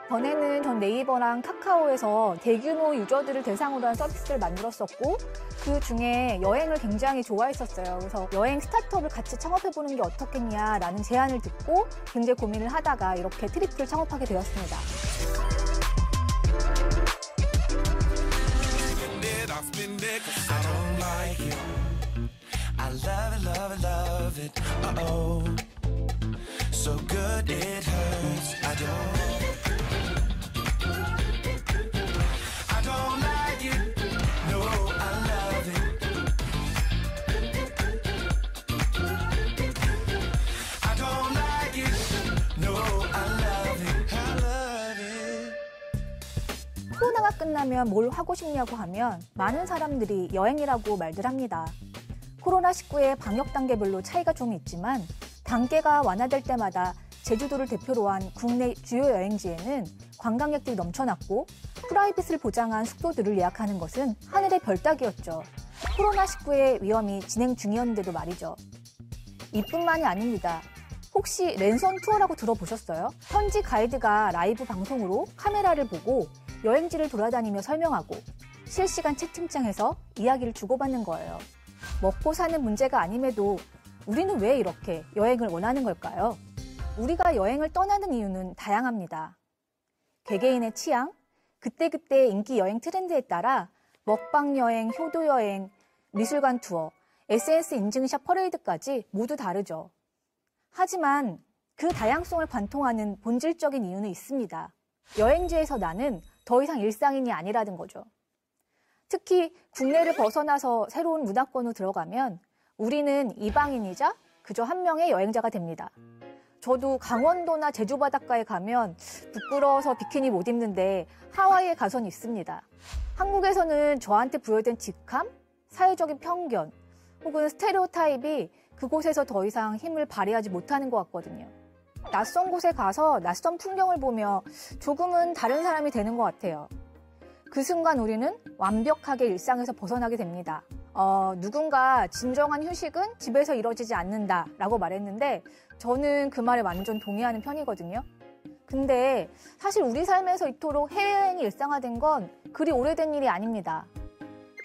전에는 전 네이버랑 카카오에서 대규모 유저들을 대상으로 한 서비스를 만들었었고 그 중에 여행을 굉장히 좋아했었어요. 그래서 여행 스타트업을 같이 창업해보는 게 어떻겠냐라는 제안을 듣고 굉장히 고민을 하다가 이렇게 트립을 창업하게 되었습니다. 코로나가 끝나면 뭘 하고 싶냐고 하면 많은 사람들이 여행이라고 말들 합니다. 코로나19의 방역 단계별로 차이가 좀 있지만 단계가 완화될 때마다 제주도를 대표로 한 국내 주요 여행지에는 관광객들이 넘쳐났고 프라이빗을 보장한 숙소들을 예약하는 것은 하늘의 별 따기였죠. 코로나19의 위험이 진행 중이었는데도 말이죠. 이뿐만이 아닙니다. 혹시 랜선 투어라고 들어보셨어요? 현지 가이드가 라이브 방송으로 카메라를 보고 여행지를 돌아다니며 설명하고 실시간 채팅창에서 이야기를 주고받는 거예요. 먹고 사는 문제가 아님에도 우리는 왜 이렇게 여행을 원하는 걸까요? 우리가 여행을 떠나는 이유는 다양합니다. 개개인의 취향, 그때그때 인기 여행 트렌드에 따라 먹방 여행, 효도 여행, 미술관 투어, SNS 인증샷 퍼레이드까지 모두 다르죠. 하지만 그 다양성을 관통하는 본질적인 이유는 있습니다. 여행지에서 나는 더 이상 일상인이 아니라는 거죠. 특히 국내를 벗어나서 새로운 문화권으로 들어가면 우리는 이방인이자 그저 한 명의 여행자가 됩니다. 저도 강원도나 제주 바닷가에 가면 부끄러워서 비키니 못 입는데 하와이에 가서는 있습니다. 한국에서는 저한테 부여된 직함, 사회적인 편견, 혹은 스테레오타입이 그곳에서 더 이상 힘을 발휘하지 못하는 것 같거든요. 낯선 곳에 가서 낯선 풍경을 보며 조금은 다른 사람이 되는 것 같아요. 그 순간 우리는 완벽하게 일상에서 벗어나게 됩니다. 누군가 진정한 휴식은 집에서 이루어지지 않는다라고 말했는데 저는 그 말에 완전 동의하는 편이거든요. 근데 사실 우리 삶에서 이토록 해외여행이 일상화된 건 그리 오래된 일이 아닙니다.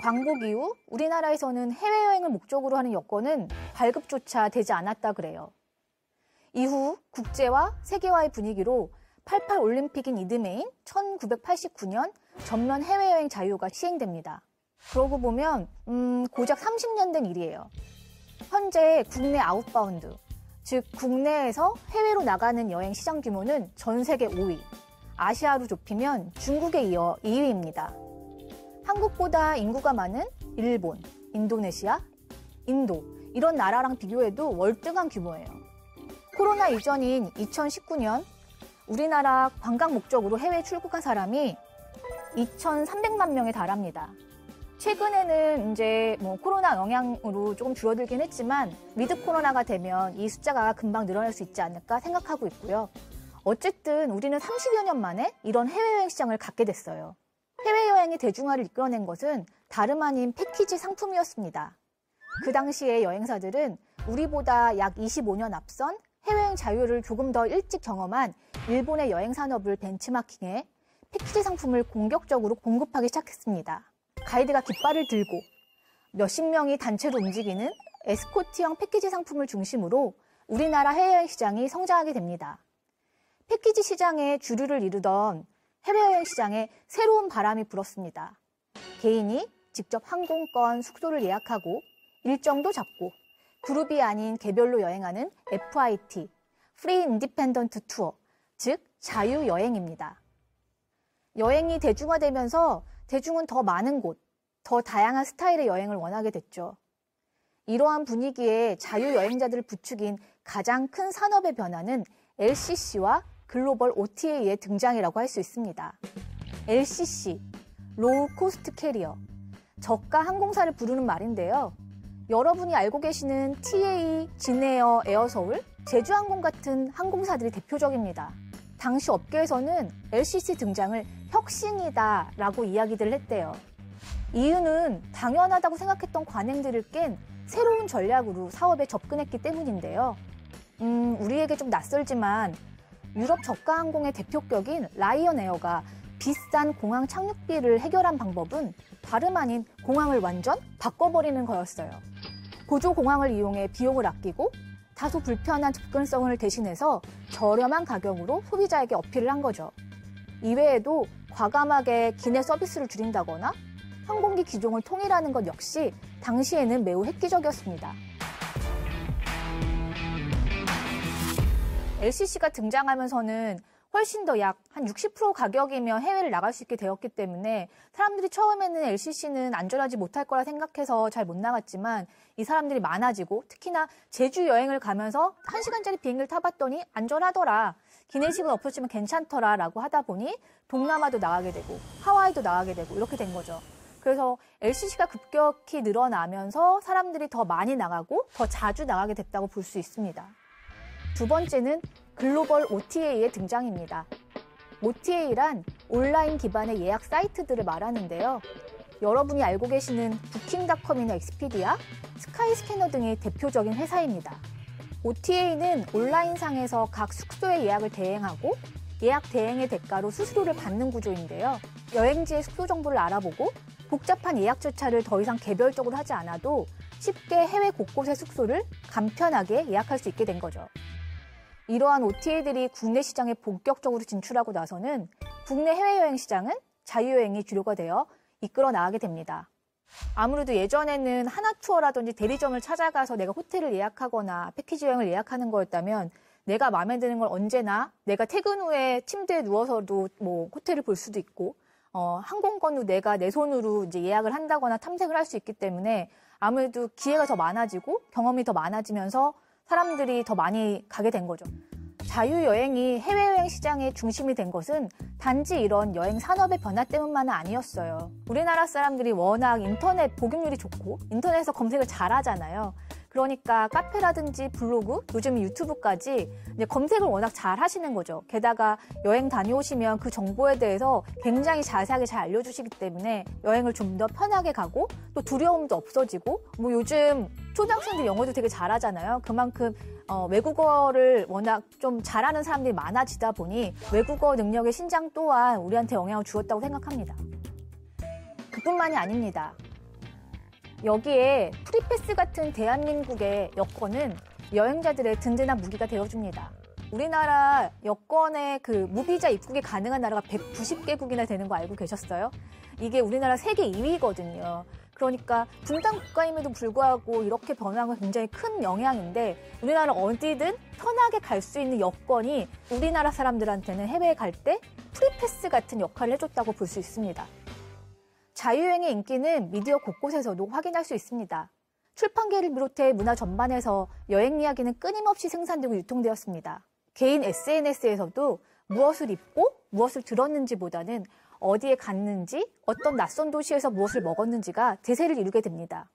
광복 이후 우리나라에서는 해외여행을 목적으로 하는 여건은 발급조차 되지 않았다 그래요. 이후 국제와 세계화의 분위기로 88 올림픽인 이듬해인 1989년 전면 해외여행 자유가 시행됩니다. 그러고 보면 고작 30년 된 일이에요. 현재 국내 아웃바운드, 즉 국내에서 해외로 나가는 여행 시장 규모는 전 세계 5위, 아시아로 좁히면 중국에 이어 2위입니다. 한국보다 인구가 많은 일본, 인도네시아, 인도 이런 나라랑 비교해도 월등한 규모예요. 코로나 이전인 2019년 우리나라 관광 목적으로 해외 출국한 사람이 2,300만 명에 달합니다. 최근에는 이제 코로나 영향으로 조금 줄어들긴 했지만 위드 코로나가 되면 이 숫자가 금방 늘어날 수 있지 않을까 생각하고 있고요. 어쨌든 우리는 30여 년 만에 이런 해외여행 시장을 갖게 됐어요. 해외여행의 대중화를 이끌어낸 것은 다름 아닌 패키지 상품이었습니다. 그 당시에 여행사들은 우리보다 약 25년 앞선 해외여행 자유를 조금 더 일찍 경험한 일본의 여행 산업을 벤치마킹해 패키지 상품을 공격적으로 공급하기 시작했습니다. 가이드가 깃발을 들고 몇십 명이 단체로 움직이는 에스코트형 패키지 상품을 중심으로 우리나라 해외여행 시장이 성장하게 됩니다. 패키지 시장에 주류를 이루던 해외여행 시장에 새로운 바람이 불었습니다. 개인이 직접 항공권, 숙소를 예약하고 일정도 잡고 그룹이 아닌 개별로 여행하는 FIT, Free Independent Tour, 즉 자유여행입니다. 여행이 대중화되면서 대중은 더 많은 곳, 더 다양한 스타일의 여행을 원하게 됐죠. 이러한 분위기에 자유여행자들을 부추긴 가장 큰 산업의 변화는 LCC와 글로벌 OTA의 등장이라고 할 수 있습니다. LCC, 로우 코스트 캐리어, 저가 항공사를 부르는 말인데요. 여러분이 알고 계시는 TA, 진에어, 에어서울, 제주항공 같은 항공사들이 대표적입니다. 당시 업계에서는 LCC 등장을 혁신이다라고 이야기들 했대요. 이유는 당연하다고 생각했던 관행들을 깬 새로운 전략으로 사업에 접근했기 때문인데요. 우리에게 좀 낯설지만 유럽 저가 항공의 대표격인 라이언 에어가 비싼 공항 착륙비를 해결한 방법은 다름 아닌 공항을 완전 바꿔버리는 거였어요. 보조 공항을 이용해 비용을 아끼고 다소 불편한 접근성을 대신해서 저렴한 가격으로 소비자에게 어필을 한 거죠. 이외에도 과감하게 기내 서비스를 줄인다거나 항공기 기종을 통일하는 것 역시 당시에는 매우 획기적이었습니다. LCC가 등장하면서는 훨씬 더 약 한 60% 가격이면 해외를 나갈 수 있게 되었기 때문에 사람들이 처음에는 LCC는 안전하지 못할 거라 생각해서 잘 못 나갔지만 이 사람들이 많아지고 특히나 제주 여행을 가면서 1시간짜리 비행기를 타봤더니 안전하더라. 기내식은 없어지면 괜찮더라 라고 하다 보니 동남아도 나가게 되고 하와이도 나가게 되고 이렇게 된 거죠. 그래서 LCC가 급격히 늘어나면서 사람들이 더 많이 나가고 더 자주 나가게 됐다고 볼 수 있습니다. 두 번째는 글로벌 OTA의 등장입니다. OTA란 온라인 기반의 예약 사이트들을 말하는데요. 여러분이 알고 계시는 부킹닷컴이나 익스피디아, 스카이스캐너 등의 대표적인 회사입니다. OTA는 온라인상에서 각 숙소의 예약을 대행하고 예약 대행의 대가로 수수료를 받는 구조인데요. 여행지의 숙소 정보를 알아보고 복잡한 예약 절차를 더 이상 개별적으로 하지 않아도 쉽게 해외 곳곳의 숙소를 간편하게 예약할 수 있게 된 거죠. 이러한 OTA들이 국내 시장에 본격적으로 진출하고 나서는 국내 해외여행 시장은 자유여행이 주류가 되어 이끌어 나가게 됩니다. 아무래도 예전에는 하나투어라든지 대리점을 찾아가서 내가 호텔을 예약하거나 패키지 여행을 예약하는 거였다면 내가 마음에 드는 걸 언제나 내가 퇴근 후에 침대에 누워서도 호텔을 볼 수도 있고 항공권 후 내가 내 손으로 이제 예약을 한다거나 탐색을 할 수 있기 때문에 아무래도 기회가 더 많아지고 경험이 더 많아지면서 사람들이 더 많이 가게 된 거죠. 자유여행이 해외여행 시장의 중심이 된 것은 단지 이런 여행 산업의 변화 때문만은 아니었어요. 우리나라 사람들이 워낙 인터넷 보급률이 좋고 인터넷에서 검색을 잘 하잖아요. 그러니까 카페라든지 블로그, 요즘 유튜브까지 이제 검색을 워낙 잘 하시는 거죠. 게다가 여행 다녀오시면 그 정보에 대해서 굉장히 자세하게 잘 알려주시기 때문에 여행을 좀 더 편하게 가고 또 두려움도 없어지고 요즘 초등학생들 영어도 되게 잘하잖아요. 그만큼 외국어를 워낙 좀 잘하는 사람들이 많아지다 보니 외국어 능력의 신장 또한 우리한테 영향을 주었다고 생각합니다. 그뿐만이 아닙니다. 여기에 프리패스 같은 대한민국의 여권은 여행자들의 든든한 무기가 되어줍니다. 우리나라 여권의 그 무비자 입국이 가능한 나라가 190개국이나 되는 거 알고 계셨어요? 이게 우리나라 세계 2위거든요. 그러니까 분단 국가임에도 불구하고 이렇게 변화한 건 굉장히 큰 영향인데 우리나라 어디든 편하게 갈 수 있는 여건이 우리나라 사람들한테는 해외에 갈 때 프리패스 같은 역할을 해줬다고 볼 수 있습니다. 자유여행의 인기는 미디어 곳곳에서도 확인할 수 있습니다. 출판계를 비롯해 문화 전반에서 여행 이야기는 끊임없이 생산되고 유통되었습니다. 개인 SNS에서도 무엇을 입고 무엇을 들었는지보다는 어디에 갔는지, 어떤 낯선 도시에서 무엇을 먹었는지가 대세를 이루게 됩니다.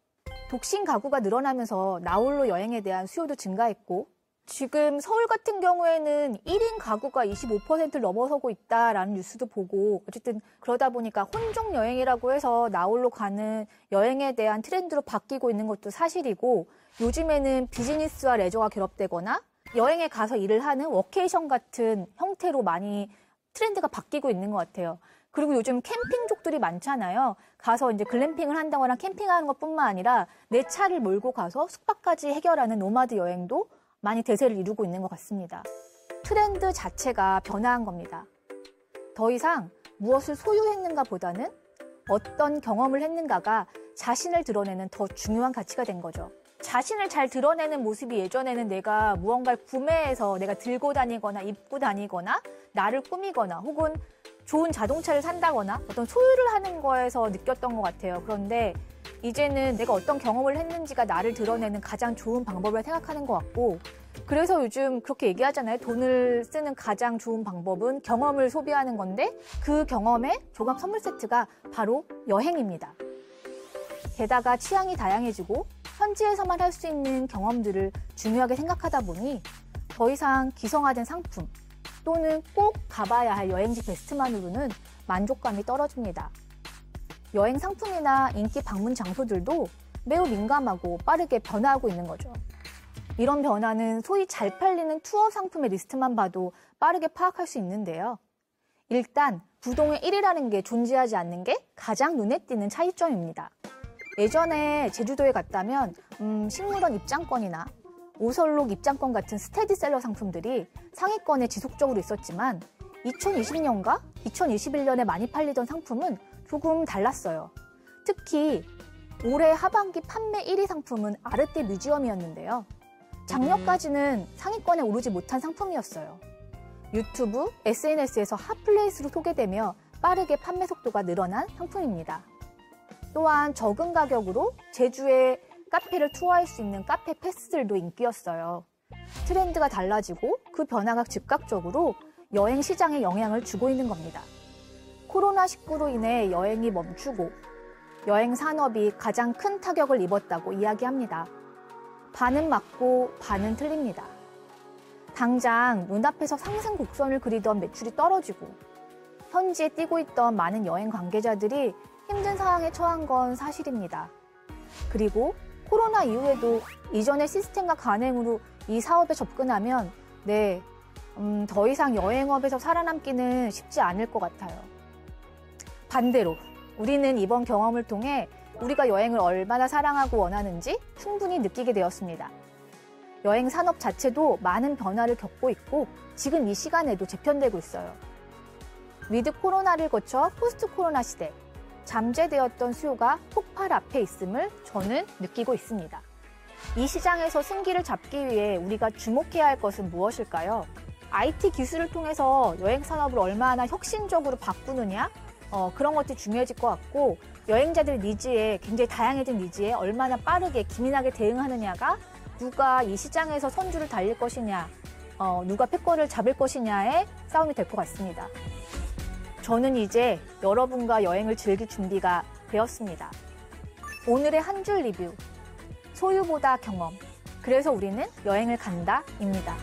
독신 가구가 늘어나면서 나홀로 여행에 대한 수요도 증가했고 지금 서울 같은 경우에는 1인 가구가 25%를 넘어서고 있다라는 뉴스도 보고 어쨌든 그러다 보니까 혼종 여행이라고 해서 나홀로 가는 여행에 대한 트렌드로 바뀌고 있는 것도 사실이고 요즘에는 비즈니스와 레저가 결합되거나 여행에 가서 일을 하는 워케이션 같은 형태로 많이 트렌드가 바뀌고 있는 것 같아요. 그리고 요즘 캠핑족들이 많잖아요. 가서 이제 글램핑을 한다거나 캠핑하는 것뿐만 아니라 내 차를 몰고 가서 숙박까지 해결하는 노마드 여행도 많이 대세를 이루고 있는 것 같습니다. 트렌드 자체가 변화한 겁니다. 더 이상 무엇을 소유했는가 보다는 어떤 경험을 했는가가 자신을 드러내는 더 중요한 가치가 된 거죠. 자신을 잘 드러내는 모습이 예전에는 내가 무언가를 구매해서 내가 들고 다니거나 입고 다니거나 나를 꾸미거나 혹은 좋은 자동차를 산다거나 어떤 소유를 하는 거에서 느꼈던 것 같아요. 그런데 이제는 내가 어떤 경험을 했는지가 나를 드러내는 가장 좋은 방법을 생각하는 것 같고 그래서 요즘 그렇게 얘기하잖아요. 돈을 쓰는 가장 좋은 방법은 경험을 소비하는 건데 그 경험의 조각 선물 세트가 바로 여행입니다. 게다가 취향이 다양해지고 현지에서만 할 수 있는 경험들을 중요하게 생각하다 보니 더 이상 기성화된 상품 또는 꼭 가봐야 할 여행지 베스트만으로는 만족감이 떨어집니다. 여행 상품이나 인기 방문 장소들도 매우 민감하고 빠르게 변화하고 있는 거죠. 이런 변화는 소위 잘 팔리는 투어 상품의 리스트만 봐도 빠르게 파악할 수 있는데요. 일단 부동의 1위라는 게 존재하지 않는 게 가장 눈에 띄는 차이점입니다. 예전에 제주도에 갔다면 식물원 입장권이나 오설록 입장권 같은 스테디셀러 상품들이 상위권에 지속적으로 있었지만 2020년과 2021년에 많이 팔리던 상품은 조금 달랐어요. 특히 올해 하반기 판매 1위 상품은 아르떼 뮤지엄이었는데요. 작년까지는 상위권에 오르지 못한 상품이었어요. 유튜브, SNS에서 핫플레이스로 소개되며 빠르게 판매 속도가 늘어난 상품입니다. 또한 적은 가격으로 제주의 카페를 투어할 수 있는 카페 패스들도 인기였어요. 트렌드가 달라지고 그 변화가 즉각적으로 여행 시장에 영향을 주고 있는 겁니다. 코로나19로 인해 여행이 멈추고 여행 산업이 가장 큰 타격을 입었다고 이야기합니다. 반은 맞고 반은 틀립니다. 당장 눈앞에서 상승 곡선을 그리던 매출이 떨어지고 현지에 뛰고 있던 많은 여행 관계자들이 힘든 상황에 처한 건 사실입니다. 그리고 코로나 이후에도 이전의 시스템과 간행으로 이 사업에 접근하면 더 이상 여행업에서 살아남기는 쉽지 않을 것 같아요. 반대로 우리는 이번 경험을 통해 우리가 여행을 얼마나 사랑하고 원하는지 충분히 느끼게 되었습니다. 여행 산업 자체도 많은 변화를 겪고 있고 지금 이 시간에도 재편되고 있어요. 위드 코로나를 거쳐 포스트 코로나 시대, 잠재되었던 수요가 폭발 앞에 있음을 저는 느끼고 있습니다. 이 시장에서 승기를 잡기 위해 우리가 주목해야 할 것은 무엇일까요? IT 기술을 통해서 여행 산업을 얼마나 혁신적으로 바꾸느냐? 그런 것들이 중요해질 것 같고 여행자들 니즈에 굉장히 다양해진 니즈에 얼마나 빠르게 기민하게 대응하느냐가 누가 이 시장에서 선두를 달릴 것이냐, 누가 패권을 잡을 것이냐의 싸움이 될 것 같습니다. 저는 이제 여러분과 여행을 즐길 준비가 되었습니다. 오늘의 한 줄 리뷰, 소유보다 경험, 그래서 우리는 여행을 간다입니다.